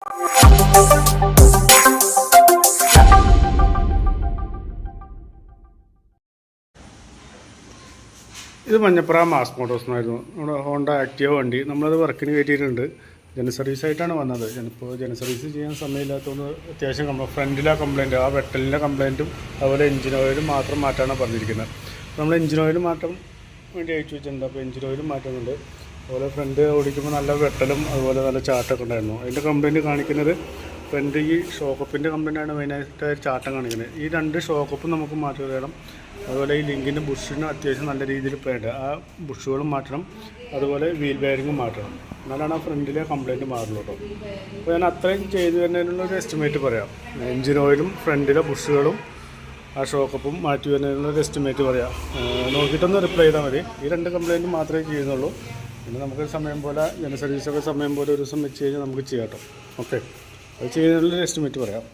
ഇത് മഞ്ഞപ്പുറ മാസ് മോട്ടോഴ്സിനായിരുന്നു. നമ്മുടെ Honda Activa വണ്ടി നമ്മളത് വർക്കിന് കയറ്റിയിട്ടുണ്ട്. സർവീസായിട്ടാണ് വന്നത്. ഇപ്പോൾ സർവീസ് ചെയ്യാൻ സമയമില്ലാത്തതുകൊണ്ട് അത്യാവശ്യം ഫ്രണ്ടിലെ കംപ്ലയിൻറ്റ്, ആ വെട്ടലിൻ്റെ കംപ്ലയിൻറ്റും അതുപോലെ എഞ്ചിൻ ഓയിലും മാത്രം മാറ്റാനാണ് പറഞ്ഞിരിക്കുന്നത്. നമ്മൾ എഞ്ചിൻ ഓയിൽ മാറ്റം വേണ്ടി അയച്ചു വെച്ചിട്ടുണ്ട്. അപ്പോൾ എഞ്ചിൻ ഓയിലും മാറ്റുന്നുണ്ട്. അതുപോലെ ഫ്രണ്ട് ഓടിക്കുമ്പോൾ നല്ല വെട്ടലും അതുപോലെ നല്ല ചാട്ടമൊക്കെ ഉണ്ടായിരുന്നു. അതിൻ്റെ കംപ്ലയിൻറ്റ് കാണിക്കുന്നത് ഫ്രണ്ട് ഈ ഷോക്കപ്പിൻ്റെ കംപ്ലയിൻ്റാണ് മെയിനായിട്ട് ചാട്ടം കാണിക്കുന്നത്. ഈ 2 ഷോക്കപ്പും നമുക്ക് മാറ്റി വേണം. അതുപോലെ ഈ ലിങ്കിൻ്റെ ബുഷിന് അത്യാവശ്യം നല്ല രീതിയിൽ പേണ്ട്, ആ ബുഷുകളും മാറ്റണം. അതുപോലെ വീൽ ബെയറിങ്ങും മാറ്റണം. എന്നാലാണ് ആ ഫ്രണ്ടിലെ കംപ്ലയിൻറ്റ് മാറുള്ളൂ കേട്ടോ. അപ്പോൾ ഞാൻ അത്രയും ചെയ്തു വരുന്നതിനുള്ളൊരു എസ്റ്റിമേറ്റ് പറയാം. എഞ്ചിൻ ഓയിലും ഫ്രണ്ടിലെ ബുഷുകളും ആ ഷോക്കപ്പും മാറ്റി വരുന്നതിനുള്ളൊരു എസ്റ്റിമേറ്റ് പറയാം. നോക്കിയിട്ടൊന്ന് റിപ്ലൈ ചെയ്താൽ മതി. ഈ 2 കംപ്ലയിൻറ്റ് മാത്രമേ ചെയ്യുന്നുള്ളൂ. പിന്നെ നമുക്ക് സമയം പോലെ സർവീസൊക്കെ സമയം പോലെ ഒരു ദിവസം വെച്ച് കഴിഞ്ഞാൽ നമുക്ക് ചെയ്യാം കേട്ടോ. ഓക്കെ, അത് ചെയ്യുന്നതിനുള്ളൊരു എസ്റ്റിമേറ്റ് പറയാം.